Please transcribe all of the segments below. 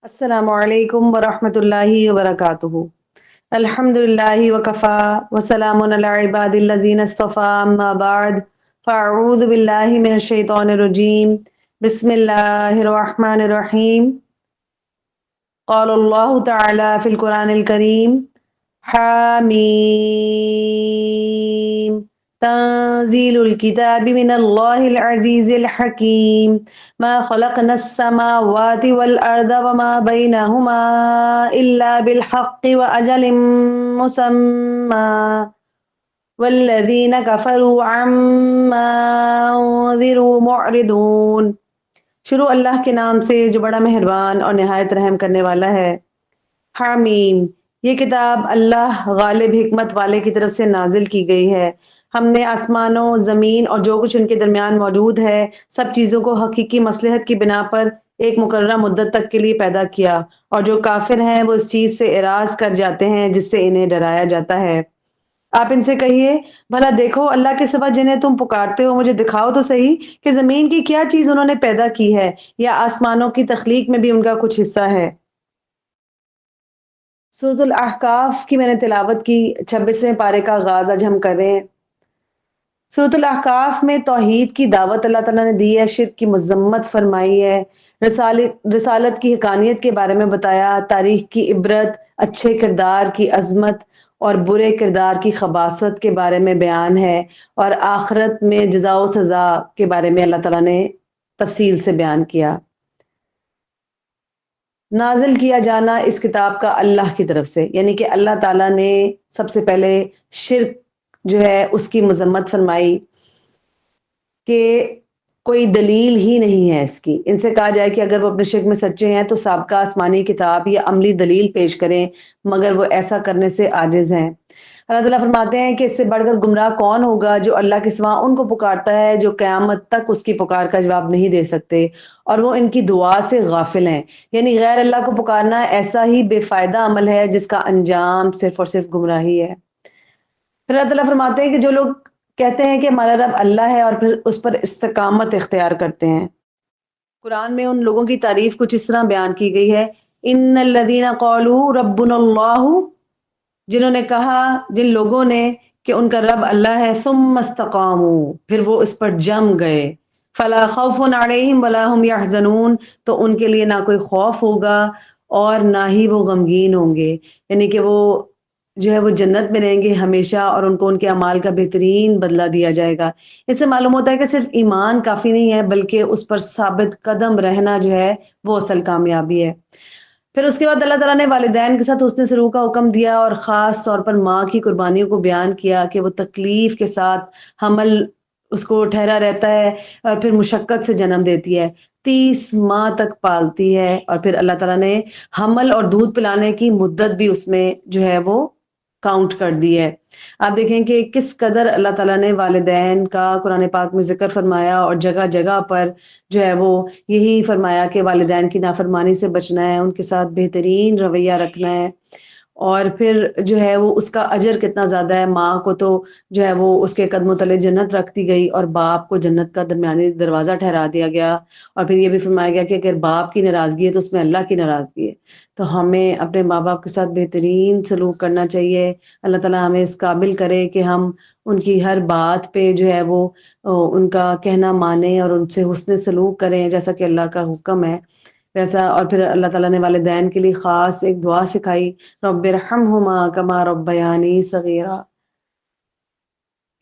السلام علیکم ورحمۃ اللہ وبرکاتہ۔ الحمد للہ وکفا وسلام علی عباد الذین اصطفیٰ، اما بعد فاعوذ باللہ من الشیطان الرجیم، بسم اللہ الرحمن الرحیم۔ قال اللہ تعالی فی القرآن الکریم، حامیم تنزیل الکتاب من اللہ العزیز الحکیم، ما خلقنا السماوات والارض وما بینہما الا بالحق واجل مسمى والذین کفروا عما انذروا معرضون۔ شروع اللہ کے نام سے جو بڑا مہربان اور نہایت رحم کرنے والا ہے۔ حامیم، یہ کتاب اللہ غالب حکمت والے کی طرف سے نازل کی گئی ہے۔ ہم نے آسمانوں، زمین اور جو کچھ ان کے درمیان موجود ہے سب چیزوں کو حقیقی مصلحت کی بنا پر ایک مقررہ مدت تک کے لیے پیدا کیا، اور جو کافر ہیں وہ اس چیز سے اعراض کر جاتے ہیں جس سے انہیں ڈرایا جاتا ہے۔ آپ ان سے کہیے، بھلا دیکھو اللہ کے سوا جنہیں تم پکارتے ہو مجھے دکھاؤ تو صحیح کہ زمین کی کیا چیز انہوں نے پیدا کی ہے، یا آسمانوں کی تخلیق میں بھی ان کا کچھ حصہ ہے۔ سورۃ الاحقاف کی میں نے تلاوت کی، 26ویں پارے کا آغاز آج ہم کر رہے ہیں۔ سورۃ الاحقاف میں توحید کی دعوت اللہ تعالیٰ نے دی ہے، شرک کی مذمت فرمائی ہے، رسالت کی حقانیت کے بارے میں بتایا، تاریخ کی عبرت، اچھے کردار کی عظمت اور برے کردار کی خباثت کے بارے میں بیان ہے، اور آخرت میں جزا و سزا کے بارے میں اللہ تعالیٰ نے تفصیل سے بیان کیا۔ نازل کیا جانا اس کتاب کا اللہ کی طرف سے، یعنی کہ اللہ تعالیٰ نے سب سے پہلے شرک جو ہے اس کی مذمت فرمائی کہ کوئی دلیل ہی نہیں ہے اس کی۔ ان سے کہا جائے کہ اگر وہ اپنے شرک میں سچے ہیں تو سابقہ آسمانی کتاب یا عملی دلیل پیش کریں، مگر وہ ایسا کرنے سے عاجز ہیں۔ اللہ تعالیٰ فرماتے ہیں کہ اس سے بڑھ کر گمراہ کون ہوگا جو اللہ کے سوا ان کو پکارتا ہے جو قیامت تک اس کی پکار کا جواب نہیں دے سکتے، اور وہ ان کی دعا سے غافل ہیں۔ یعنی غیر اللہ کو پکارنا ایسا ہی بے فائدہ عمل ہے جس کا انجام صرف اور صرف گمراہی ہے۔ پھر اللہ تعالیٰ فرماتے ہیں کہ جو لوگ کہتے ہیں کہ ہمارا رب اللہ ہے اور پھر اس پر استقامت اختیار کرتے ہیں، قرآن میں ان لوگوں کی تعریف کچھ اس طرح بیان کی گئی ہے، ان الذین قالوا ربنا اللہ، جنہوں نے کہا، جن لوگوں نے کہ ان کا رب اللہ ہے، ثم استقاموا، پھر وہ اس پر جم گئے، فلا خوف علیہم ولا هم یحزنون، تو ان کے لیے نہ کوئی خوف ہوگا اور نہ ہی وہ غمگین ہوں گے، یعنی کہ وہ جو ہے وہ جنت میں رہیں گے ہمیشہ، اور ان کو ان کے اعمال کا بہترین بدلہ دیا جائے گا۔ اس سے معلوم ہوتا ہے کہ صرف ایمان کافی نہیں ہے، بلکہ اس پر ثابت قدم رہنا جو ہے وہ اصل کامیابی ہے۔ پھر اس کے بعد اللہ تعالیٰ نے والدین کے ساتھ حسن سلوک کا حکم دیا، اور خاص طور پر ماں کی قربانیوں کو بیان کیا کہ وہ تکلیف کے ساتھ حمل اس کو ٹھہرا رہتا ہے اور پھر مشقت سے جنم دیتی ہے، 30 ماہ تک پالتی ہے، اور پھر اللہ تعالیٰ نے حمل اور دودھ پلانے کی مدت بھی اس میں جو ہے وہ کاؤنٹ کر دی ہے۔ آپ دیکھیں کہ کس قدر اللہ تعالیٰ نے والدین کا قرآن پاک میں ذکر فرمایا، اور جگہ جگہ پر جو ہے وہ یہی فرمایا کہ والدین کی نافرمانی سے بچنا ہے، ان کے ساتھ بہترین رویہ رکھنا ہے، اور پھر جو ہے وہ اس کا اجر کتنا زیادہ ہے۔ ماں کو تو جو ہے وہ اس کے قدموں تلے جنت رکھ دی گئی، اور باپ کو جنت کا درمیانی دروازہ ٹھہرا دیا گیا، اور پھر یہ بھی فرمایا گیا کہ اگر باپ کی ناراضگی ہے تو اس میں اللہ کی ناراضگی ہے۔ تو ہمیں اپنے ماں باپ کے ساتھ بہترین سلوک کرنا چاہیے۔ اللہ تعالیٰ ہمیں اس قابل کرے کہ ہم ان کی ہر بات پہ جو ہے وہ ان کا کہنا مانیں اور ان سے حسن سلوک کریں جیسا کہ اللہ کا حکم ہے ویسا۔ اور پھر اللہ تعالیٰ نے والدین کے لیے خاص ایک دعا سکھائی، رب ارحمہما کما ربیانی صغیرا،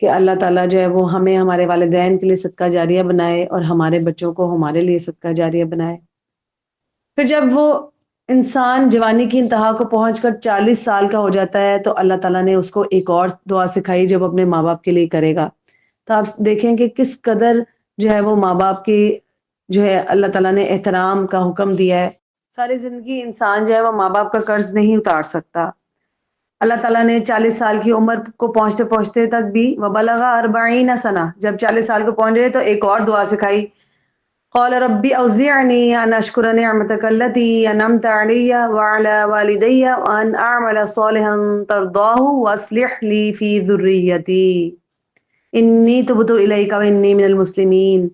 کہ اللہ تعالیٰ جو ہے وہ ہمیں ہمارے والدین کے لیے صدقہ جاریہ بنائے اور ہمارے بچوں کو ہمارے لیے صدقہ جاریہ بنائے۔ پھر جب وہ انسان جوانی کی انتہا کو پہنچ کر 40 سال کا ہو جاتا ہے تو اللہ تعالیٰ نے اس کو ایک اور دعا سکھائی جو وہ اپنے ماں باپ کے لیے کرے گا۔ تو آپ دیکھیں کہ کس قدر جو ہے وہ ماں باپ کی جو ہے اللہ تعالیٰ نے احترام کا حکم دیا ہے۔ ساری زندگی انسان جو ہے وہ ماں باپ کا قرض نہیں اتار سکتا۔ اللہ تعالیٰ نے 40 سال کی عمر کو پہنچتے پہنچتے تک بھی وَبَلَغَ 40 سنہ، جب 40 سال کو پہنچ گئے تو ایک اور دعا سکھائی، قال ربی اوزعنی ان اشکر نعمتک التی انعمت علی وعلی والدی وان اعمل صالحا ترضاہ واصلح لی فی ذریتی انی تبت الیک وانی من المسلمین۔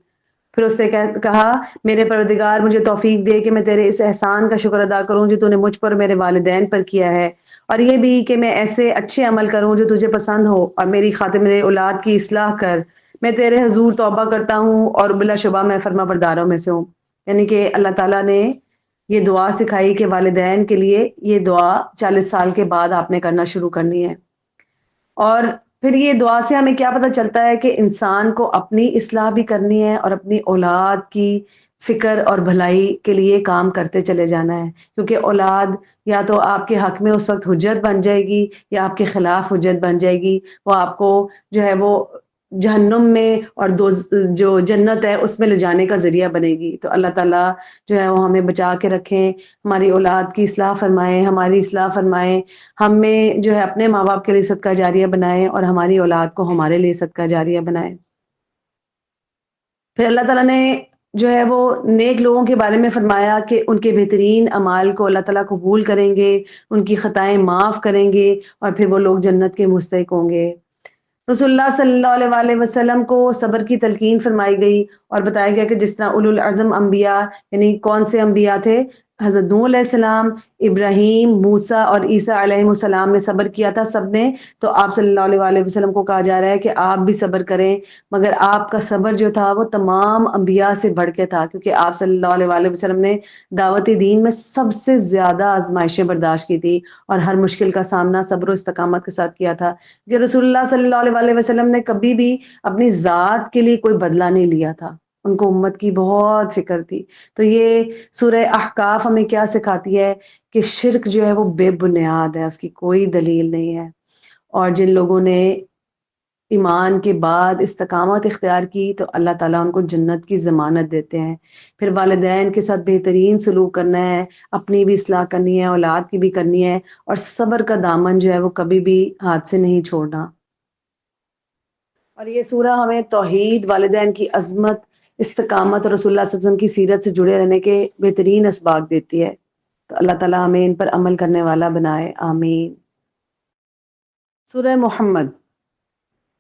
پھر اس نے کہا میرے پروردگار مجھے توفیق دے کہ میں تیرے اس احسان کا شکر ادا کروں جو تو نے مجھ پر میرے والدین پر کیا ہے، اور یہ بھی کہ میں ایسے اچھے عمل کروں جو تجھے پسند ہو، اور میری خاطر میرے اولاد کی اصلاح کر، میں تیرے حضور توبہ کرتا ہوں اور بلا شبہ میں فرما برداروں میں سے ہوں۔ یعنی کہ اللہ تعالیٰ نے یہ دعا سکھائی کہ والدین کے لیے یہ دعا 40 سال کے بعد آپ نے کرنا شروع کرنی ہے۔ اور پھر یہ دعا سے ہمیں کیا پتہ چلتا ہے کہ انسان کو اپنی اصلاح بھی کرنی ہے اور اپنی اولاد کی فکر اور بھلائی کے لیے کام کرتے چلے جانا ہے، کیونکہ اولاد یا تو آپ کے حق میں اس وقت حجت بن جائے گی یا آپ کے خلاف حجت بن جائے گی، وہ آپ کو جو ہے وہ جہنم میں اور جو جنت ہے اس میں لے جانے کا ذریعہ بنے گی۔ تو اللہ تعالیٰ جو ہے وہ ہمیں بچا کے رکھیں، ہماری اولاد کی اصلاح فرمائیں، ہماری اصلاح فرمائیں، ہمیں جو ہے اپنے ماں باپ کے لیے صدقہ جاریہ بنائیں اور ہماری اولاد کو ہمارے لیے صدقہ جاریہ بنائیں۔ پھر اللہ تعالیٰ نے جو ہے وہ نیک لوگوں کے بارے میں فرمایا کہ ان کے بہترین اعمال کو اللہ تعالیٰ قبول کریں گے، ان کی خطائیں معاف کریں گے، اور پھر وہ لوگ جنت کے مستحق ہوں گے۔ رسول اللہ صلی اللہ علیہ وآلہ وسلم کو صبر کی تلقین فرمائی گئی اور بتایا گیا کہ جس طرح اولو العزم انبیاء، یعنی کون سے انبیاء تھے؟ حضرت نوح علیہ السلام، ابراہیم، موسیٰ اور عیسیٰ علیہ السلام نے صبر کیا تھا سب نے، تو آپ صلی اللہ علیہ وآلہ وسلم کو کہا جا رہا ہے کہ آپ بھی صبر کریں، مگر آپ کا صبر جو تھا وہ تمام انبیاء سے بڑھ کے تھا، کیونکہ آپ صلی اللہ علیہ وآلہ وسلم نے دعوت دین میں سب سے زیادہ آزمائشیں برداشت کی تھی اور ہر مشکل کا سامنا صبر و استقامت کے ساتھ کیا تھا، کہ رسول اللہ صلی اللہ علیہ وآلہ وسلم نے کبھی بھی اپنی ذات کے لیے کوئی بدلہ نہیں لیا تھا، ان کو امت کی بہت فکر تھی۔ تو یہ سورہ احقاف ہمیں کیا سکھاتی ہے کہ شرک جو ہے وہ بے بنیاد ہے، اس کی کوئی دلیل نہیں ہے، اور جن لوگوں نے ایمان کے بعد استقامت اختیار کی تو اللہ تعالیٰ ان کو جنت کی ضمانت دیتے ہیں۔ پھر والدین کے ساتھ بہترین سلوک کرنا ہے، اپنی بھی اصلاح کرنی ہے، اولاد کی بھی کرنی ہے، اور صبر کا دامن جو ہے وہ کبھی بھی ہاتھ سے نہیں چھوڑنا۔ اور یہ سورہ ہمیں توحید، والدین کی عظمت، استقامت اور رسول اللہ صلی اللہ علیہ وسلم کی سیرت سے جڑے رہنے کے بہترین اسباق دیتی ہے۔ تو اللہ تعالیٰ ہمیں ان پر عمل کرنے والا بنائے، آمین۔ سورہ محمد،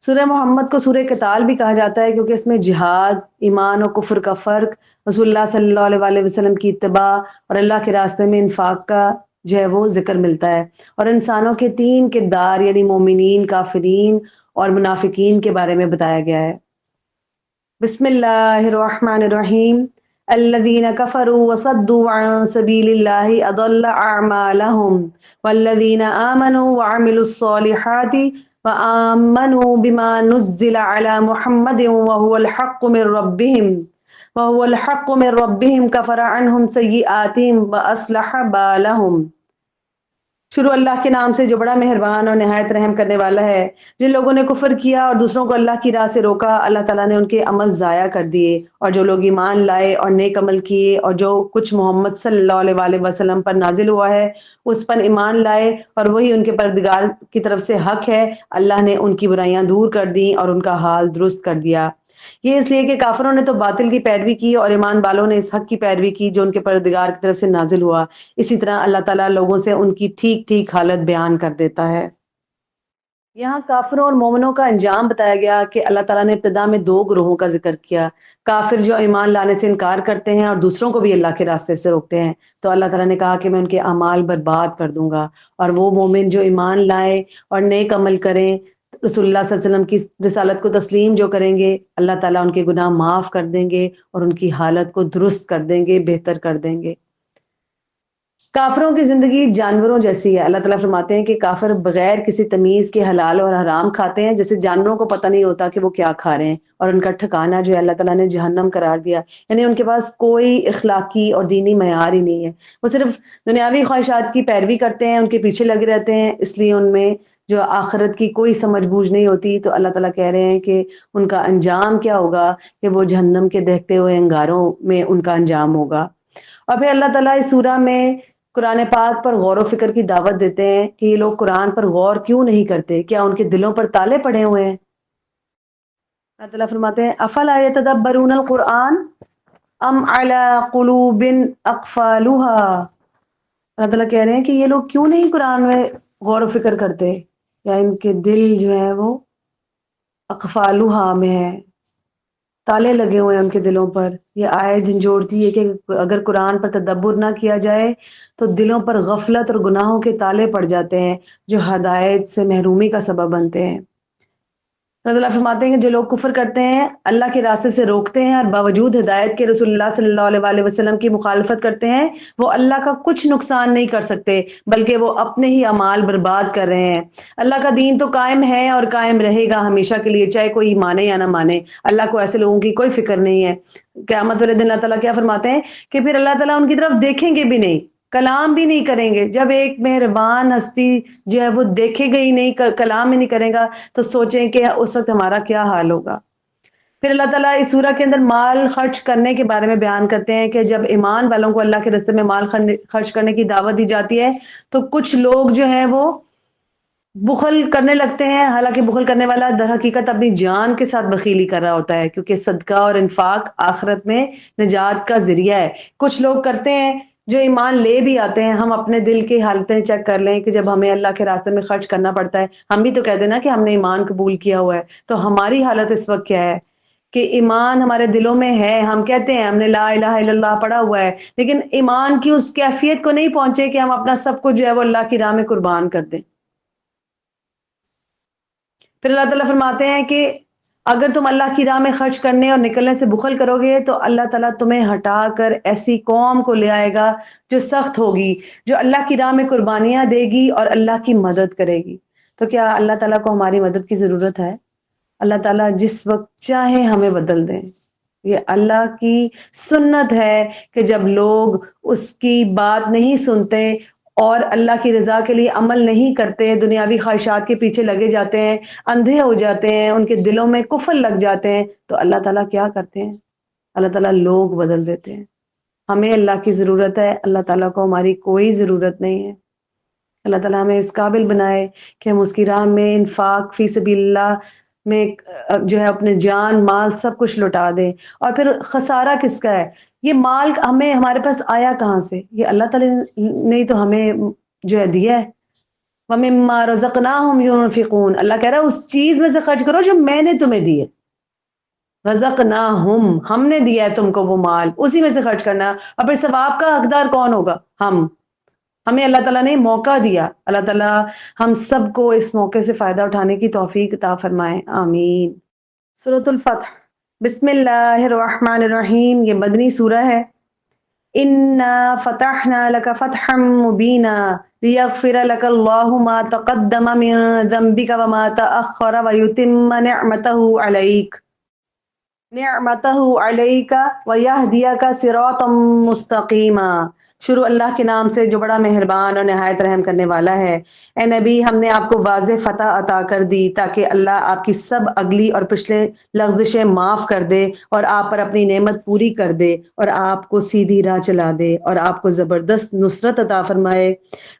سورہ محمد کو سورہ قتال بھی کہا جاتا ہے کیونکہ اس میں جہاد، ایمان و کفر کا فرق، رسول اللہ صلی اللہ علیہ وآلہ وسلم کی اتباع اور اللہ کے راستے میں انفاق کا جو ہے وہ ذکر ملتا ہے، اور انسانوں کے 3 کردار یعنی مومنین، کافرین اور منافقین کے بارے میں بتایا گیا ہے۔ بسم اللہ الرحمن الرحیم۔ الذین کفروا وصدوا عن سبیل اللہ اضل اعمالهم والذین آمنوا وعملوا الصالحات وآمنوا بما نزل على محمد وهو الحق من ربهم كفر عنهم سیئاتهم وأصلح بالهم۔ شروع اللہ کے نام سے جو بڑا مہربان اور نہایت رحم کرنے والا ہے۔ جن لوگوں نے کفر کیا اور دوسروں کو اللہ کی راہ سے روکا، اللہ تعالیٰ نے ان کے عمل ضائع کر دیے، اور جو لوگ ایمان لائے اور نیک عمل کیے اور جو کچھ محمد صلی اللہ علیہ وآلہ وسلم پر نازل ہوا ہے اس پر ایمان لائے اور وہی ان کے پروردگار کی طرف سے حق ہے، اللہ نے ان کی برائیاں دور کر دیں اور ان کا حال درست کر دیا۔ یہ اس لیے کہ کافروں نے تو باطل کی پیروی کی اور ایمان والوں نے اس حق کی پیروی کی جو ان کے پروردگار کی طرف سے نازل ہوا۔ اسی طرح اللہ تعالیٰ لوگوں سے ان کی ٹھیک ٹھیک حالت بیان کر دیتا ہے۔ یہاں کافروں اور مومنوں کا انجام بتایا گیا کہ اللہ تعالیٰ نے ابتدا میں 2 گروہوں کا ذکر کیا، کافر جو ایمان لانے سے انکار کرتے ہیں اور دوسروں کو بھی اللہ کے راستے سے روکتے ہیں، تو اللہ تعالیٰ نے کہا کہ میں ان کے اعمال برباد کر دوں گا، اور وہ مومن جو ایمان لائیں اور نیک عمل کریں، رسول اللہ صلی اللہ علیہ وسلم کی رسالت کو تسلیم جو کریں گے، اللہ تعالیٰ ان کے گناہ معاف کر دیں گے اور ان کی حالت کو درست کر دیں گے، بہتر کر دیں گے۔ کافروں کی زندگی جانوروں جیسی ہے۔ اللہ تعالیٰ فرماتے ہیں کہ کافر بغیر کسی تمیز کے حلال اور حرام کھاتے ہیں، جیسے جانوروں کو پتہ نہیں ہوتا کہ وہ کیا کھا رہے ہیں، اور ان کا ٹھکانہ جو ہے اللہ تعالیٰ نے جہنم قرار دیا، یعنی ان کے پاس کوئی اخلاقی اور دینی معیار ہی نہیں ہے، وہ صرف دنیاوی خواہشات کی پیروی کرتے ہیں، ان کے پیچھے لگے رہتے ہیں، اس لیے ان میں جو آخرت کی کوئی سمجھ بوجھ نہیں ہوتی۔ تو اللہ تعالیٰ کہہ رہے ہیں کہ ان کا انجام کیا ہوگا، کہ وہ جہنم کے دہتے ہوئے انگاروں میں ان کا انجام ہوگا۔ اور پھر اللہ تعالیٰ اس سورہ میں قرآن پاک پر غور و فکر کی دعوت دیتے ہیں کہ یہ لوگ قرآن پر غور کیوں نہیں کرتے، کیا ان کے دلوں پر تالے پڑے ہوئے ہیں؟ اللہ تعالیٰ فرماتے ہیں افلا یتدبرون القرآن ام علی قلوب اقفالها۔ اللہ تعالیٰ کہہ رہے ہیں کہ یہ لوگ کیوں نہیں قرآن میں غور و فکر کرتے، یا ان کے دل جو ہے وہ اقفالها میں ہے، تالے لگے ہوئے ہیں ان کے دلوں پر. یہ آیت جھنجھوڑتی ہے کہ اگر قرآن پر تدبر نہ کیا جائے تو دلوں پر غفلت اور گناہوں کے تالے پڑ جاتے ہیں جو ہدایت سے محرومی کا سبب بنتے ہیں. اللہ فرماتے ہیں کہ جو لوگ کفر کرتے ہیں، اللہ کے راستے سے روکتے ہیں اور باوجود ہدایت کے رسول اللہ صلی اللہ علیہ وآلہ وسلم کی مخالفت کرتے ہیں، وہ اللہ کا کچھ نقصان نہیں کر سکتے بلکہ وہ اپنے ہی اعمال برباد کر رہے ہیں. اللہ کا دین تو قائم ہے اور قائم رہے گا ہمیشہ کے لیے، چاہے کوئی مانے یا نہ مانے. اللہ کو ایسے لوگوں کی کوئی فکر نہیں ہے. قیامت والے دن اللہ تعالیٰ کیا فرماتے ہیں کہ پھر اللہ تعالیٰ ان کی طرف دیکھیں گے بھی نہیں، کلام بھی نہیں کریں گے. جب ایک مہربان ہستی جو ہے وہ دیکھے گا ہی نہیں، کلام ہی نہیں کرے گا، تو سوچیں کہ اس وقت ہمارا کیا حال ہوگا. پھر اللہ تعالیٰ اس سورہ کے اندر مال خرچ کرنے کے بارے میں بیان کرتے ہیں کہ جب ایمان والوں کو اللہ کے راستے میں مال خرچ کرنے کی دعوت دی جاتی ہے تو کچھ لوگ جو ہیں وہ بخل کرنے لگتے ہیں، حالانکہ بخل کرنے والا در حقیقت اپنی جان کے ساتھ بخیلی کر رہا ہوتا ہے، کیونکہ صدقہ اور انفاق آخرت میں نجات کا ذریعہ ہے. کچھ لوگ کرتے ہیں جو ایمان لے بھی آتے ہیں. ہم اپنے دل کی حالتیں چیک کر لیں کہ جب ہمیں اللہ کے راستے میں خرچ کرنا پڑتا ہے، ہم بھی تو کہہ دینا کہ ہم نے ایمان قبول کیا ہوا ہے، تو ہماری حالت اس وقت کیا ہے کہ ایمان ہمارے دلوں میں ہے. ہم کہتے ہیں ہم نے لا الہ الا اللہ پڑھا ہوا ہے، لیکن ایمان کی اس کیفیت کو نہیں پہنچے کہ ہم اپنا سب کچھ جو ہے وہ اللہ کی راہ میں قربان کر دیں. پھر اللہ تعالیٰ فرماتے ہیں کہ اگر تم اللہ کی راہ میں خرچ کرنے اور نکلنے سے بخل کرو گے تو اللہ تعالیٰ تمہیں ہٹا کر ایسی قوم کو لے آئے گا جو سخت ہوگی، جو اللہ کی راہ میں قربانیاں دے گی اور اللہ کی مدد کرے گی. تو کیا اللہ تعالیٰ کو ہماری مدد کی ضرورت ہے؟ اللہ تعالیٰ جس وقت چاہے ہمیں بدل دیں. یہ اللہ کی سنت ہے کہ جب لوگ اس کی بات نہیں سنتے اور اللہ کی رضا کے لیے عمل نہیں کرتے، دنیاوی خواہشات کے پیچھے لگے جاتے ہیں، اندھے ہو جاتے ہیں، ان کے دلوں میں کفر لگ جاتے ہیں، تو اللہ تعالیٰ کیا کرتے ہیں؟ اللہ تعالیٰ لوگ بدل دیتے ہیں. ہمیں اللہ کی ضرورت ہے، اللہ تعالیٰ کو ہماری کوئی ضرورت نہیں ہے. اللہ تعالیٰ ہمیں اس قابل بنائے کہ ہم اس کی راہ میں انفاق فی سبیل اللہ میں جو ہے اپنے جان مال سب کچھ لٹا دیں. اور پھر خسارہ کس کا ہے؟ یہ مال ہمیں ہمارے پاس آیا کہاں سے؟ یہ اللہ تعالیٰ نے تو ہمیں جو ہے دیا ہے. وَمِمَّا رَزَقْنَاهُمْ يُنْفِقُونَ، اللہ کہہ رہا ہے اس چیز میں سے خرچ کرو جو میں نے تمہیں دی ہے. رَزَقْنَاهُمْ، ہم نے دیا ہے تم کو وہ مال، اسی میں سے خرچ کرنا. اور پھر ثواب کا حقدار کون ہوگا؟ ہمیں اللہ تعالیٰ نے موقع دیا. اللہ تعالیٰ ہم سب کو اس موقع سے فائدہ اٹھانے کی توفیق عطا فرمائے، آمین. سورۃ الفتح، بسم اللہ الرحمن الرحیم. یہ مدنی سورہ ہے. اِنَّا فَتَحْنَا لَكَ فَتْحًا مُبِينًا لِيَغْفِرَ لَكَ اللَّهُ مَا تَقَدَّمَ مِن ذَنبِكَ وَمَا تَأَخَّرَ وَيُتِمَّ نعمته علیک ویہدیک صراطا مستقیما. شروع اللہ کے نام سے جو بڑا مہربان اور نہایت رحم کرنے والا ہے. اے نبی، ہم نے آپ کو واضح فتح عطا کر دی تاکہ اللہ آپ کی سب اگلی اور پچھلے لغزشیں معاف کر دے اور آپ پر اپنی نعمت پوری کر دے اور آپ کو سیدھی راہ چلا دے اور آپ کو زبردست نصرت عطا فرمائے.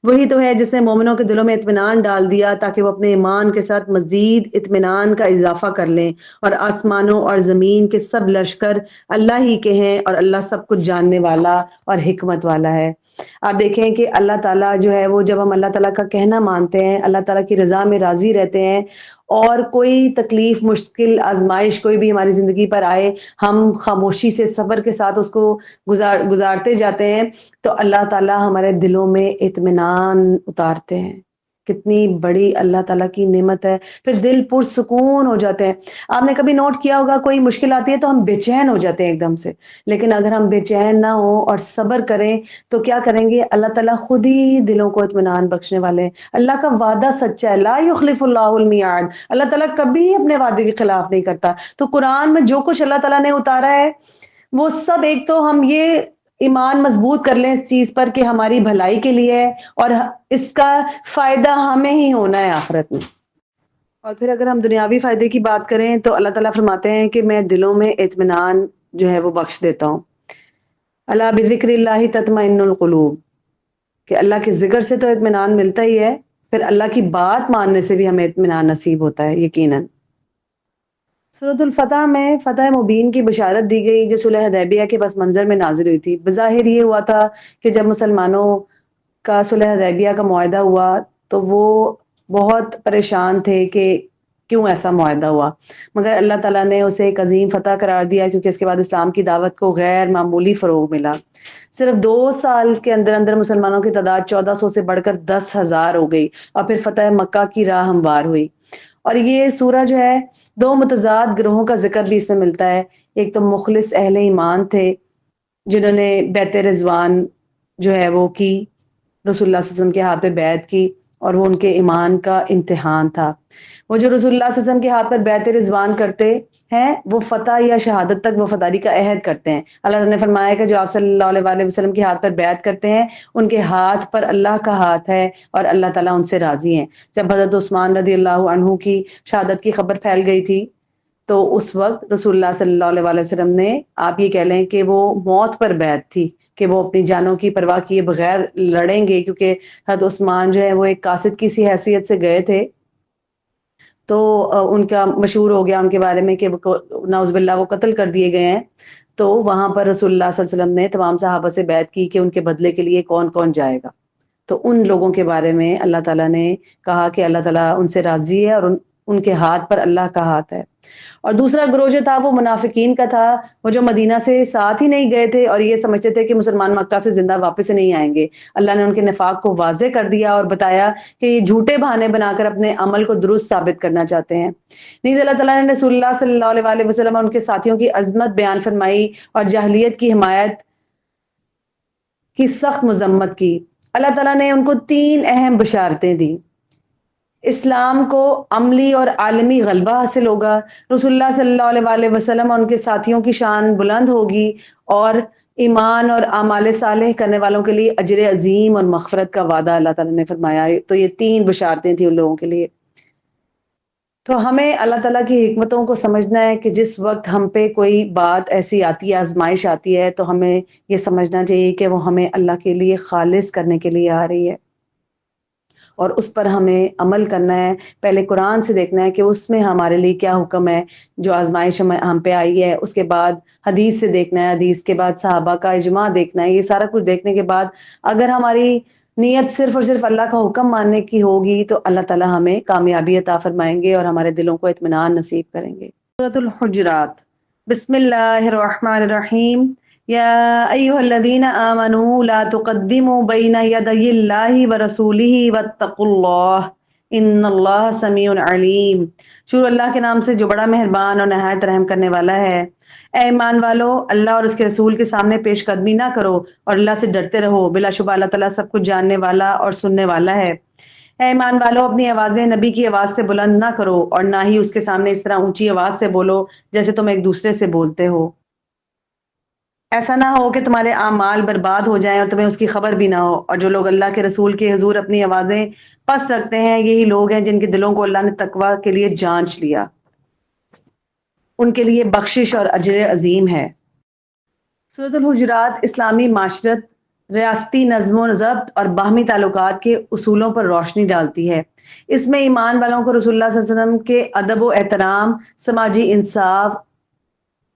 وہی تو ہے جس نے مومنوں کے دلوں میں اطمینان ڈال دیا تاکہ وہ اپنے ایمان کے ساتھ مزید اطمینان کا اضافہ کر لیں. اور آسمانوں اور زمین کے سب لشکر اللہ ہی کے ہیں اور اللہ سب کچھ جاننے والا اور حکمت والا ہے. آپ دیکھیں کہ اللہ تعالیٰ جو ہے وہ جب ہم اللہ تعالیٰ کا کہنا مانتے ہیں، اللہ تعالیٰ کی رضا میں راضی رہتے ہیں اور کوئی تکلیف مشکل آزمائش کوئی بھی ہماری زندگی پر آئے، ہم خاموشی سے صبر کے ساتھ اس کو گزارتے جاتے ہیں، تو اللہ تعالیٰ ہمارے دلوں میں اطمینان اتارتے ہیں. کتنی بڑی اللہ تعالیٰ کی نعمت ہے. پھر دل پرسکون ہو جاتے ہیں. آپ نے کبھی نوٹ کیا ہوگا کوئی مشکل آتی ہے تو ہم بے چین ہو جاتے ہیں ایک دم سے، لیکن اگر ہم بے چین نہ ہوں اور صبر کریں تو کیا کریں گے؟ اللہ تعالیٰ خود ہی دلوں کو اطمینان بخشنے والے ہیں. اللہ کا وعدہ سچا ہے، لا یخلف اللہ المیعاد. اللہ تعالیٰ کبھی اپنے وعدے کے خلاف نہیں کرتا. تو قرآن میں جو کچھ اللہ تعالیٰ نے اتارا ہے وہ سب، ایک تو ہم یہ ایمان مضبوط کر لیں اس چیز پر کہ ہماری بھلائی کے لیے ہے اور اس کا فائدہ ہمیں ہی ہونا ہے آخرت میں. اور پھر اگر ہم دنیاوی فائدے کی بات کریں تو اللہ تعالیٰ فرماتے ہیں کہ میں دلوں میں اطمینان جو ہے وہ بخش دیتا ہوں. الا بذکر اللہ تطمئن القلوب، کہ اللہ کے ذکر سے تو اطمینان ملتا ہی ہے، پھر اللہ کی بات ماننے سے بھی ہمیں اطمینان نصیب ہوتا ہے یقیناً. سورۃ الفتح میں فتح مبین کی بشارت دی گئی جو صلح حدیبیہ کے پس منظر میں نازل ہوئی تھی. بظاہر یہ ہوا تھا کہ جب مسلمانوں کا صلح حدیبیہ کا معاہدہ ہوا تو وہ بہت پریشان تھے کہ کیوں ایسا معاہدہ ہوا، مگر اللہ تعالیٰ نے اسے ایک عظیم فتح قرار دیا، کیونکہ اس کے بعد اسلام کی دعوت کو غیر معمولی فروغ ملا۔ صرف 2 سال کے اندر اندر مسلمانوں کی تعداد 1400 سے بڑھ کر 10,000 ہو گئی، اور پھر فتح مکہ کی راہ ہموار ہوئی۔ اور یہ سورہ جو ہے 2 متضاد گروہوں کا ذکر بھی اس میں ملتا ہے۔ ایک تو مخلص اہل ایمان تھے جنہوں نے بیعت رضوان جو ہے وہ کی، رسول اللہ صلی اللہ علیہ وسلم کے ہاتھ پہ بیعت کی، اور وہ ان کے ایمان کا امتحان تھا۔ وہ جو رسول اللہ صلی اللہ علیہ وسلم کے ہاتھ پر بیعت رضوان کرتے ہیں وہ فتح یا شہادت تک وفاداری کا عہد کرتے ہیں۔ اللہ تعالیٰ نے فرمایا کہ جو آپ صلی اللہ علیہ وآلہ وسلم کے ہاتھ پر بیعت کرتے ہیں ان کے ہاتھ پر اللہ کا ہاتھ ہے اور اللہ تعالیٰ ان سے راضی ہیں۔ جب حضرت عثمان رضی اللہ عنہ کی شہادت کی خبر پھیل گئی تھی تو اس وقت رسول اللہ صلی اللہ علیہ وآلہ وسلم نے، آپ یہ کہہ لیں کہ وہ موت پر بیعت تھی کہ وہ اپنی جانوں کی پرواہ کیے بغیر لڑیں گے، کیونکہ حضرت عثمان جو ہے وہ ایک قاصد کی سی حیثیت سے گئے تھے، تو ان کا مشہور ہو گیا ان کے بارے میں کہ نعوذ باللہ وہ قتل کر دیے گئے ہیں۔ تو وہاں پر رسول اللہ صلی اللہ علیہ وسلم نے تمام صحابہ سے بیعت کی کہ ان کے بدلے کے لیے کون کون جائے گا۔ تو ان لوگوں کے بارے میں اللہ تعالیٰ نے کہا کہ اللہ تعالیٰ ان سے راضی ہے اور ان کے ہاتھ پر اللہ کا ہاتھ ہے۔ اور دوسرا گروہ جو تھا وہ منافقین کا تھا، وہ جو مدینہ سے ساتھ ہی نہیں گئے تھے اور یہ سمجھتے تھے کہ مسلمان مکہ سے زندہ واپس نہیں آئیں گے۔ اللہ نے ان کے نفاق کو واضح کر دیا اور بتایا کہ یہ جھوٹے بہانے بنا کر اپنے عمل کو درست ثابت کرنا چاہتے ہیں۔ نیز اللہ تعالیٰ نے رسول اللہ صلی اللہ علیہ وآلہ وسلم اور ان کے ساتھیوں کی عظمت بیان فرمائی اور جاہلیت کی حمایت کی سخت مذمت کی۔ اللہ تعالیٰ نے ان کو 3 اہم بشارتیں دی۔ اسلام کو عملی اور عالمی غلبہ حاصل ہوگا، رسول اللہ صلی اللہ علیہ وآلہ وسلم اور ان کے ساتھیوں کی شان بلند ہوگی، اور ایمان اور اعمال صالح کرنے والوں کے لیے اجر عظیم اور مغفرت کا وعدہ اللہ تعالیٰ نے فرمایا۔ تو یہ 3 بشارتیں تھیں ان لوگوں کے لیے۔ تو ہمیں اللہ تعالیٰ کی حکمتوں کو سمجھنا ہے کہ جس وقت ہم پہ کوئی بات ایسی آتی ہے، آزمائش آتی ہے، تو ہمیں یہ سمجھنا چاہیے کہ وہ ہمیں اللہ کے لیے خالص کرنے کے لیے آ رہی ہے، اور اس پر ہمیں عمل کرنا ہے۔ پہلے قرآن سے دیکھنا ہے کہ اس میں ہمارے لیے کیا حکم ہے جو آزمائش ہم پہ آئی ہے، اس کے بعد حدیث سے دیکھنا ہے، حدیث کے بعد صحابہ کا اجماع دیکھنا ہے۔ یہ سارا کچھ دیکھنے کے بعد اگر ہماری نیت صرف اور صرف اللہ کا حکم ماننے کی ہوگی تو اللہ تعالیٰ ہمیں کامیابی عطا فرمائیں گے اور ہمارے دلوں کو اطمینان نصیب کریں گے۔ سورۃ الحجرات، بسم اللہ الرحمن الرحیم۔ یا ایھا الذین آمنوا لا تقدموا بین یدی اللہ ورسولہ واتقوا اللہ ان اللہ سمیع علیم۔ شروع اللہ کے نام سے جو بڑا مہربان اور نہایت رحم کرنے والا ہے۔ اے ایمان والو، اللہ اور اس کے رسول کے سامنے پیش قدمی نہ کرو اور اللہ سے ڈرتے رہو، بلا شبہ اللہ تعالیٰ سب کچھ جاننے والا اور سننے والا ہے۔ اے ایمان والو، اپنی آوازیں نبی کی آواز سے بلند نہ کرو اور نہ ہی اس کے سامنے اس طرح اونچی آواز سے بولو جیسے تم ایک دوسرے سے بولتے ہو۔ ایسا نہ ہو کہ تمہارے اعمال برباد ہو جائیں اور تمہیں اس کی خبر بھی نہ ہو۔ اور جو لوگ اللہ کے رسول کے حضور اپنی آوازیں پست رکھتے ہیں، یہی لوگ ہیں جن کے دلوں کو اللہ نے تقویٰ کے لیے جانچ لیا، ان کے لیے بخشش اور اجر عظیم ہے۔ سورۃ الحجرات اسلامی معاشرت، ریاستی نظم و ضبط اور باہمی تعلقات کے اصولوں پر روشنی ڈالتی ہے۔ اس میں ایمان والوں کو رسول اللہ صلی اللہ علیہ وسلم کے ادب و احترام، سماجی انصاف،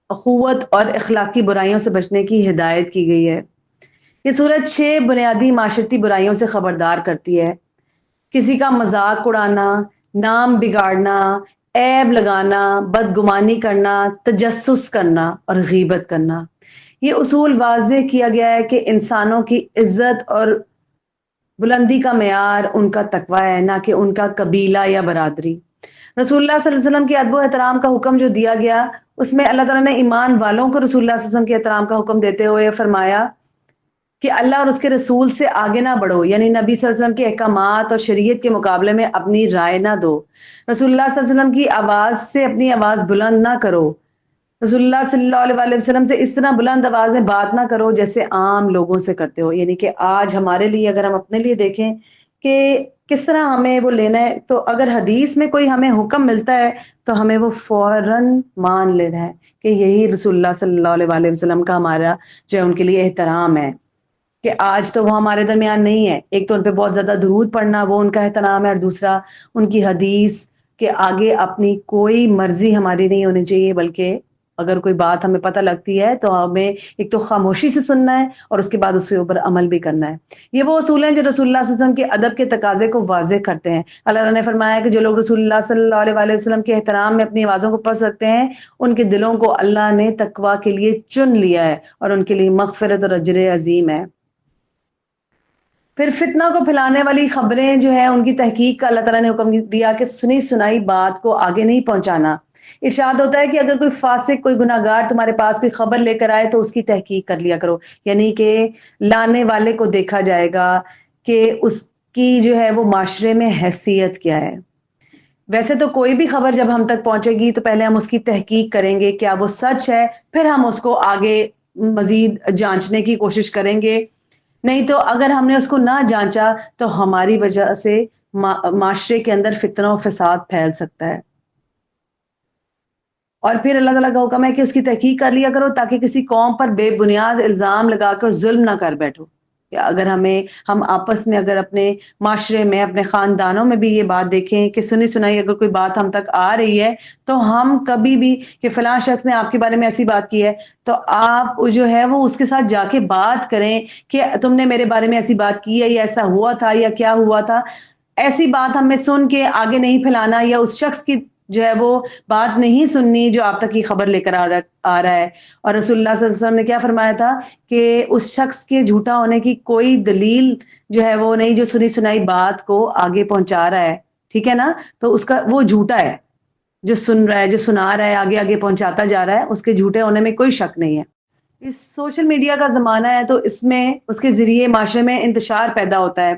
اخوت اور اخلاقی برائیوں سے بچنے کی ہدایت کی گئی ہے۔ یہ سورۃ 6 بنیادی معاشرتی برائیوں سے خبردار کرتی ہے۔ کسی کا مذاق اڑانا، نام بگاڑنا، عیب لگانا، بدگمانی کرنا، تجسس کرنا اور غیبت کرنا۔ یہ اصول واضح کیا گیا ہے کہ انسانوں کی عزت اور بلندی کا معیار ان کا تقویٰ ہے، نہ کہ ان کا قبیلہ یا برادری۔ رسول اللہ صلی اللہ علیہ وسلم کے ادب و احترام کا حکم جو دیا گیا، اس میں اللہ تعالیٰ نے ایمان والوں کو رسول اللہ صلی اللہ علیہ وسلم کے احترام کا حکم دیتے ہوئے فرمایا کہ اللہ اور اس کے رسول سے آگے نہ بڑھو، یعنی نبی صلی اللہ علیہ وسلم کے احکامات اور شریعت کے مقابلے میں اپنی رائے نہ دو۔ رسول اللہ صلی اللہ علیہ وسلم کی آواز سے اپنی آواز بلند نہ کرو۔ رسول اللہ صلی اللہ علیہ وآلہ وسلم سے اس طرح بلند آواز میں بات نہ کرو جیسے عام لوگوں سے کرتے ہو۔ یعنی کہ آج ہمارے لیے اگر ہم اپنے لیے دیکھیں کہ کس طرح ہمیں وہ لینا ہے، تو اگر حدیث میں کوئی ہمیں حکم ملتا ہے تو ہمیں وہ فوراً مان لینا ہے کہ یہی رسول اللہ صلی اللہ علیہ وآلہ وسلم کا ہمارا جو ہے ان کے لیے احترام ہے، کہ آج تو وہ ہمارے درمیان نہیں ہے۔ ایک تو ان پہ بہت زیادہ درود پڑھنا وہ ان کا احترام ہے، اور دوسرا ان کی حدیث کے آگے اپنی کوئی مرضی ہماری نہیں ہونی چاہیے، بلکہ اگر کوئی بات ہمیں پتہ لگتی ہے تو ہمیں ایک تو خاموشی سے سننا ہے اور اس کے بعد اس کے اوپر عمل بھی کرنا ہے. یہ وہ اصول ہیں جو رسول اللہ صلی اللہ علیہ وسلم کے ادب کے تقاضے کو واضح کرتے ہیں. اللہ تعالیٰ نے فرمایا کہ جو لوگ رسول اللہ صلی اللہ علیہ وآلہ وسلم کے احترام میں اپنی آوازوں کو پڑھ سکتے ہیں ان کے دلوں کو اللہ نے تقوی کے لیے چن لیا ہے اور ان کے لیے مغفرت اور اجر عظیم ہے. پھر فتنہ کو پھیلانے والی خبریں جو ہیں ان کی تحقیق کا اللہ تعالیٰ نے حکم دیا کہ سنی سنائی بات کو آگے نہیں پہنچانا. ارشاد ہوتا ہے کہ اگر کوئی فاسق کوئی گناہ گار تمہارے پاس کوئی خبر لے کر آئے تو اس کی تحقیق کر لیا کرو. یعنی کہ لانے والے کو دیکھا جائے گا کہ اس کی جو ہے وہ معاشرے میں حیثیت کیا ہے. ویسے تو کوئی بھی خبر جب ہم تک پہنچے گی تو پہلے ہم اس کی تحقیق کریں گے کیا وہ سچ ہے, پھر ہم اس کو آگے مزید جانچنے کی کوشش کریں گے. نہیں تو اگر ہم نے اس کو نہ جانچا تو ہماری وجہ سے معاشرے کے اندر فتنہ و فساد پھیل سکتا ہے. اور پھر اللہ تعالیٰ کا حکم ہے کہ اس کی تحقیق کر لیا کرو تاکہ کسی قوم پر بے بنیاد الزام لگا کر ظلم نہ کر بیٹھو. اگر ہم آپس میں اگر اپنے معاشرے میں اپنے خاندانوں میں بھی یہ بات دیکھیں کہ سنی سنائی اگر کوئی بات ہم تک آ رہی ہے تو ہم کبھی بھی کہ فلاں شخص نے آپ کے بارے میں ایسی بات کی ہے تو آپ جو ہے وہ اس کے ساتھ جا کے بات کریں کہ تم نے میرے بارے میں ایسی بات کی ہے یا ایسا ہوا تھا یا کیا ہوا تھا. ایسی بات ہمیں سن کے آگے نہیں پھیلانا یا اس شخص کی جو ہے وہ بات نہیں سننی جو آپ تک یہ خبر لے کر آ رہا ہے. اور رسول اللہ صلی اللہ علیہ وسلم نے کیا فرمایا تھا کہ اس شخص کے جھوٹا ہونے کی کوئی دلیل جو ہے وہ نہیں جو سنی سنائی بات کو آگے پہنچا رہا ہے, ٹھیک ہے نا, تو اس کا وہ جھوٹا ہے. جو سن رہا ہے جو سنا رہا ہے آگے آگے پہنچاتا جا رہا ہے اس کے جھوٹے ہونے میں کوئی شک نہیں ہے. اس سوشل میڈیا کا زمانہ ہے تو اس میں اس کے ذریعے معاشرے میں انتشار پیدا ہوتا ہے.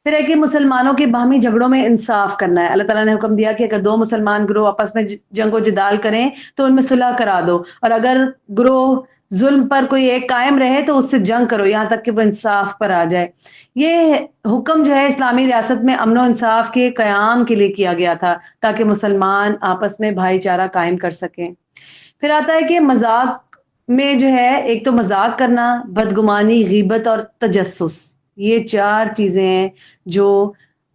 پھر ہے کہ مسلمانوں کے باہمی جھگڑوں میں انصاف کرنا ہے. اللہ تعالیٰ نے حکم دیا کہ اگر دو مسلمان گروہ آپس میں جنگ و جدال کریں تو ان میں صلح کرا دو, اور اگر گروہ ظلم پر کوئی ایک قائم رہے تو اس سے جنگ کرو یہاں تک کہ وہ انصاف پر آ جائے. یہ حکم جو ہے اسلامی ریاست میں امن و انصاف کے قیام کے لیے کیا گیا تھا تاکہ مسلمان آپس میں بھائی چارہ قائم کر سکیں. پھر آتا ہے کہ مذاق میں جو ہے ایک تو مذاق کرنا, بدگمانی, غیبت اور تجسس, یہ 4 چیزیں ہیں جو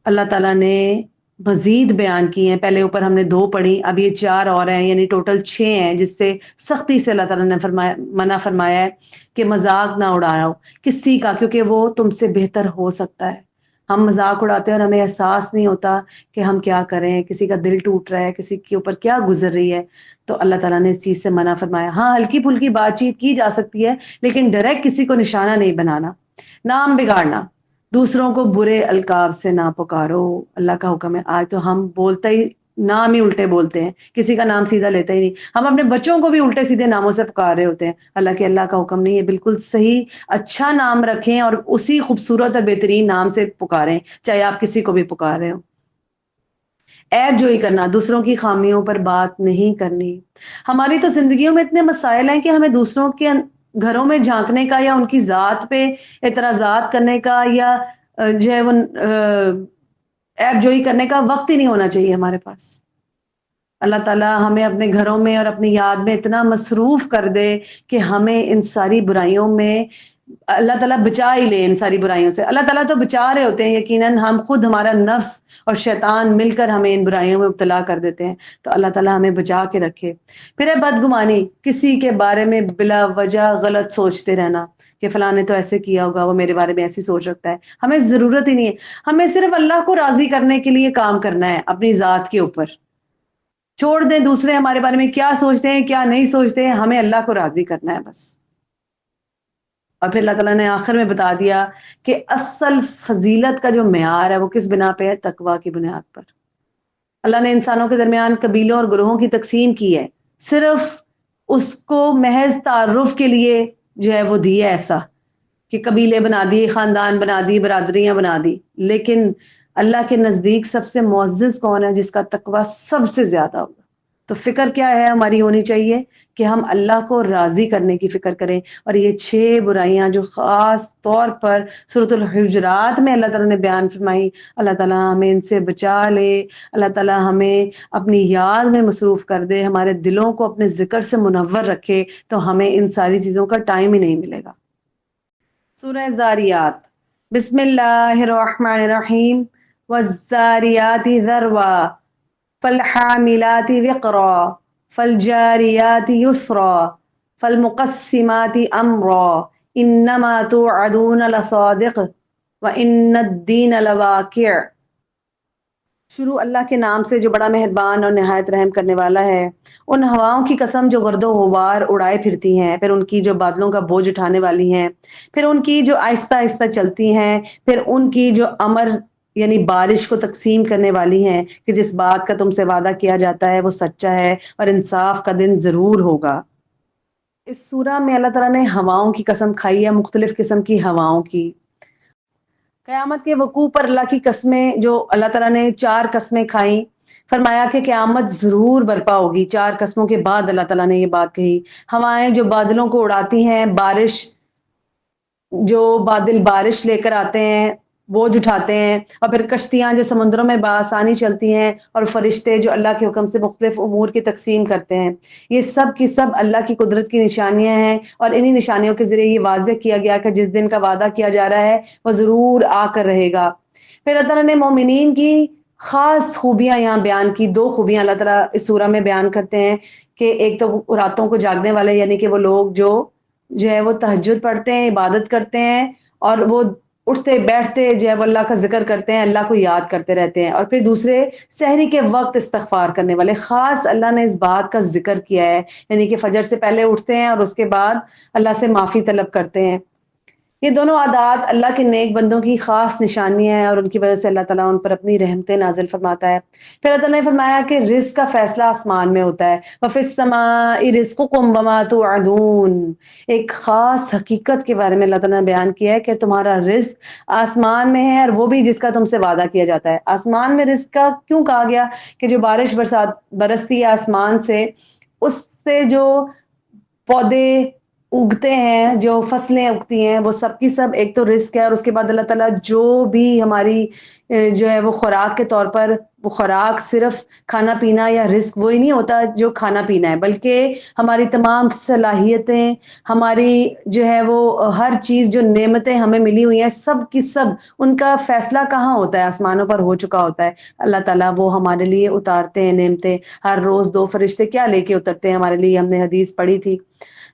اللہ تعالیٰ نے مزید بیان کی ہیں. پہلے اوپر ہم نے 2 پڑھی, اب یہ 4 اور ہیں, یعنی ٹوٹل 6 ہیں جس سے سختی سے اللہ تعالیٰ نے منع فرمایا ہے کہ مذاق نہ اڑاؤ کسی کا, کیونکہ وہ تم سے بہتر ہو سکتا ہے. ہم مذاق اڑاتے ہیں اور ہمیں احساس نہیں ہوتا کہ ہم کیا کریں, کسی کا دل ٹوٹ رہا ہے, کسی کے اوپر کیا گزر رہی ہے, تو اللہ تعالیٰ نے اس چیز سے منع فرمایا. ہاں ہلکی پھلکی بات چیت کی جا سکتی ہے لیکن ڈائریکٹ کسی کو نشانہ نہیں بنانا. نام بگاڑنا, دوسروں کو برے القاب سے نہ پکارو, اللہ کا حکم ہے. آج تو ہم بولتے ہی نام ہی الٹے بولتے ہیں, کسی کا نام سیدھا لیتے ہی نہیں. ہم اپنے بچوں کو بھی الٹے سیدھے ناموں سے پکار رہے ہوتے ہیں, حالانکہ اللہ کا حکم نہیں ہے. بالکل صحیح اچھا نام رکھیں اور اسی خوبصورت اور بہترین نام سے پکاریں, چاہے آپ کسی کو بھی پکار رہے ہو. عیب جوئی کرنا, دوسروں کی خامیوں پر بات نہیں کرنی. ہماری تو زندگیوں میں اتنے مسائل ہیں کہ ہمیں دوسروں کے گھروں میں جھانکنے کا یا ان کی ذات پہ اعتراضات کرنے کا یا جو ہے وہ عیب جوئی کرنے کا وقت ہی نہیں ہونا چاہیے ہمارے پاس. اللہ تعالیٰ ہمیں اپنے گھروں میں اور اپنی یاد میں اتنا مصروف کر دے کہ ہمیں ان ساری برائیوں میں اللہ تعالیٰ بچا ہی لے. ان ساری برائیوں سے اللہ تعالیٰ تو بچا رہے ہوتے ہیں, یقیناً ہم خود ہمارا نفس اور شیطان مل کر ہمیں ان برائیوں میں مبتلا کر دیتے ہیں, تو اللہ تعالیٰ ہمیں بچا کے رکھے. پھر ہے بدگمانی, کسی کے بارے میں بلا وجہ غلط سوچتے رہنا کہ فلاں نے تو ایسے کیا ہوگا, وہ میرے بارے میں ایسی سوچ رکھتا ہے. ہمیں ضرورت ہی نہیں ہے, ہمیں صرف اللہ کو راضی کرنے کے لیے کام کرنا ہے. اپنی ذات کے اوپر چھوڑ دیں دوسرے ہمارے بارے میں کیا سوچتے ہیں کیا نہیں سوچتے ہیں, ہمیں اللہ کو راضی کرنا ہے بس. اور پھر اللہ تعالیٰ نے آخر میں بتا دیا کہ اصل فضیلت کا جو معیار ہے وہ کس بنا پہ ہے, تقویٰ کی بنیاد پر. اللہ نے انسانوں کے درمیان قبیلوں اور گروہوں کی تقسیم کی ہے صرف اس کو محض تعارف کے لیے جو ہے وہ دی ہے, ایسا کہ قبیلے بنا دی, خاندان بنا دی, برادریاں بنا دی. لیکن اللہ کے نزدیک سب سے معزز کون ہے, جس کا تقویٰ سب سے زیادہ ہوگا. تو فکر کیا ہے ہماری ہونی چاہیے کہ ہم اللہ کو راضی کرنے کی فکر کریں. اور یہ 6 برائیاں جو خاص طور پر سورۃ الحجرات میں اللہ تعالیٰ نے بیان فرمائی, اللہ تعالیٰ ہمیں ان سے بچا لے. اللہ تعالیٰ ہمیں اپنی یاد میں مصروف کر دے, ہمارے دلوں کو اپنے ذکر سے منور رکھے, تو ہمیں ان ساری چیزوں کا ٹائم ہی نہیں ملے گا. سورہ زاریات, بسم اللہ الرحمن الرحیم. والزاریات ذروا فالحاملات وقرا فالجاریات یسرا فالمقسمات امرا انما توعدون لصادق وان الدین لواقع۔ شروع اللہ کے نام سے جو بڑا مہربان اور نہایت رحم کرنے والا ہے۔ ان ہواؤں کی قسم جو گرد و غبار اڑائے پھرتی ہیں، پھر ان کی جو بادلوں کا بوجھ اٹھانے والی ہیں، پھر ان کی جو آہستہ آہستہ چلتی ہیں، پھر ان کی جو امر یعنی بارش کو تقسیم کرنے والی ہیں کہ جس بات کا تم سے وعدہ کیا جاتا ہے وہ سچا ہے اور انصاف کا دن ضرور ہوگا۔ اس سورہ میں اللہ تعالیٰ نے ہواؤں کی قسم کھائی ہے، مختلف قسم کی ہواؤں کی۔ قیامت کے وقوع پر اللہ کی قسمیں جو اللہ تعالیٰ نے 4 قسمیں کھائیں، فرمایا کہ قیامت ضرور برپا ہوگی۔ 4 قسموں کے بعد اللہ تعالیٰ نے یہ بات کہی۔ ہوائیں جو بادلوں کو اڑاتی ہیں، بارش جو بادل بارش لے کر آتے ہیں، بوجھ اٹھاتے ہیں، اور پھر کشتیاں جو سمندروں میں بآسانی چلتی ہیں، اور فرشتے جو اللہ کے حکم سے مختلف امور کی تقسیم کرتے ہیں، یہ سب کی سب اللہ کی قدرت کی نشانیاں ہیں، اور انہی نشانیوں کے ذریعے یہ واضح کیا گیا کہ جس دن کا وعدہ کیا جا رہا ہے وہ ضرور آ کر رہے گا۔ پھر اللہ تعالیٰ نے مومنین کی خاص خوبیاں یہاں بیان کی۔ 2 خوبیاں اللہ تعالیٰ اس سورہ میں بیان کرتے ہیں کہ ایک تو راتوں کو جاگنے والے، یعنی کہ وہ لوگ جو ہے وہ تہجد پڑھتے ہیں، عبادت کرتے ہیں، اور وہ اٹھتے بیٹھتے جو ہے وہ اللہ کا ذکر کرتے ہیں، اللہ کو یاد کرتے رہتے ہیں۔ اور پھر دوسرے سحری کے وقت استغفار کرنے والے، خاص اللہ نے اس بات کا ذکر کیا ہے، یعنی کہ فجر سے پہلے اٹھتے ہیں اور اس کے بعد اللہ سے معافی طلب کرتے ہیں۔ یہ دونوں عادات اللہ کے نیک بندوں کی خاص نشانیاں ہیں، اور ان کی وجہ سے اللہ تعالیٰ ان پر اپنی رحمتیں نازل فرماتا ہے۔ پھر اللہ تعالیٰ نے فرمایا کہ رزق کا فیصلہ آسمان میں ہوتا ہے۔ وَفِي السَّمَاءِ رِزْقُكُمْ وَمَا تُوعَدُونَ، ایک خاص حقیقت کے بارے میں اللہ تعالیٰ نے بیان کیا ہے کہ تمہارا رزق آسمان میں ہے، اور وہ بھی جس کا تم سے وعدہ کیا جاتا ہے۔ آسمان میں رزق کا کیوں کہا گیا؟ کہ جو بارش برستی ہے آسمان سے، اس سے جو پودے اگتے ہیں، جو فصلیں اگتی ہیں، وہ سب کی سب ایک تو رزق ہے، اور اس کے بعد اللہ تعالیٰ جو بھی ہماری جو ہے وہ خوراک کے طور پر، وہ خوراک صرف کھانا پینا یا رزق وہی نہیں ہوتا جو کھانا پینا ہے، بلکہ ہماری تمام صلاحیتیں، ہماری جو ہے وہ ہر چیز، جو نعمتیں ہمیں ملی ہوئی ہیں، سب کی سب ان کا فیصلہ کہاں ہوتا ہے؟ آسمانوں پر ہو چکا ہوتا ہے۔ اللہ تعالیٰ وہ ہمارے لیے اتارتے ہیں نعمتیں، ہر روز 2 فرشتے کیا لے کے اترتے ہیں ہمارے لیے، ہم نے حدیث پڑھی تھی۔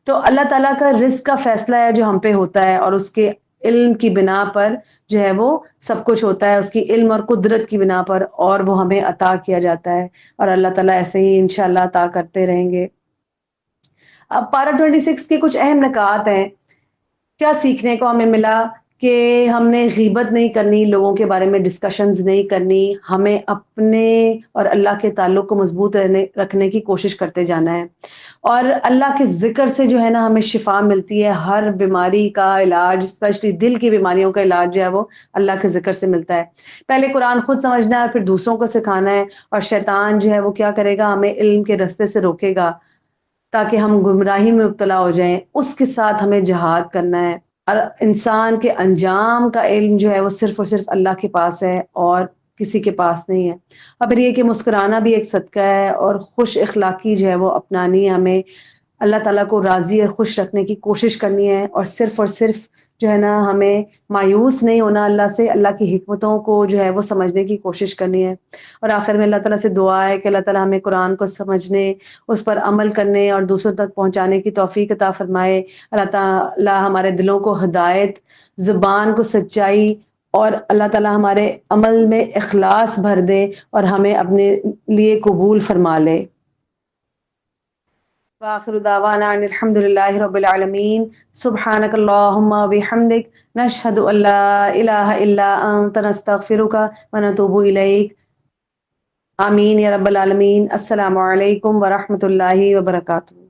تو اللہ تعالیٰ کا رزق کا فیصلہ ہے جو ہم پہ ہوتا ہے، اور اس کے علم کی بنا پر جو ہے وہ سب کچھ ہوتا ہے، اس کی علم اور قدرت کی بنا پر، اور وہ ہمیں عطا کیا جاتا ہے، اور اللہ تعالیٰ ایسے ہی انشاءاللہ عطا کرتے رہیں گے۔ اب پارہ 26 کے کچھ اہم نکات ہیں۔ کیا سیکھنے کو ہمیں ملا؟ کہ ہم نے غیبت نہیں کرنی، لوگوں کے بارے میں ڈسکشنز نہیں کرنی، ہمیں اپنے اور اللہ کے تعلق کو مضبوط رکھنے کی کوشش کرتے جانا ہے، اور اللہ کے ذکر سے جو ہے نا ہمیں شفا ملتی ہے۔ ہر بیماری کا علاج، اسپیشلی دل کی بیماریوں کا علاج جو ہے وہ اللہ کے ذکر سے ملتا ہے۔ پہلے قرآن خود سمجھنا ہے اور پھر دوسروں کو سکھانا ہے، اور شیطان جو ہے وہ کیا کرے گا؟ ہمیں علم کے رستے سے روکے گا تاکہ ہم گمراہی میں مبتلا ہو جائیں۔ اس کے ساتھ ہمیں جہاد کرنا ہے، اور انسان کے انجام کا علم جو ہے وہ صرف اور صرف اللہ کے پاس ہے اور کسی کے پاس نہیں ہے۔ اور پھر یہ کہ مسکرانا بھی ایک صدقہ ہے، اور خوش اخلاقی جو ہے وہ اپنانی ہے، ہمیں اللہ تعالیٰ کو راضی اور خوش رکھنے کی کوشش کرنی ہے، اور صرف جو ہے نا ہمیں مایوس نہیں ہونا اللہ سے، اللہ کی حکمتوں کو جو ہے وہ سمجھنے کی کوشش کرنی ہے۔ اور آخر میں اللہ تعالیٰ سے دعا ہے کہ اللہ تعالیٰ ہمیں قرآن کو سمجھنے، اس پر عمل کرنے اور دوسروں تک پہنچانے کی توفیق عطا فرمائے۔ اللہ تعالیٰ ہمارے دلوں کو ہدایت، زبان کو سچائی، اور اللہ تعالیٰ ہمارے عمل میں اخلاص بھر دے اور ہمیں اپنے لیے قبول فرما لے۔ وآخر دعوانا ان الحمد للہ رب العالمین۔ سبحانک اللہم وبحمدک، نشہد ان لا الہ الا انت، نستغفرک ونتوب الیک۔ آمین یا رب العالمین۔ السلام علیکم ورحمۃ اللہ وبرکاتہ۔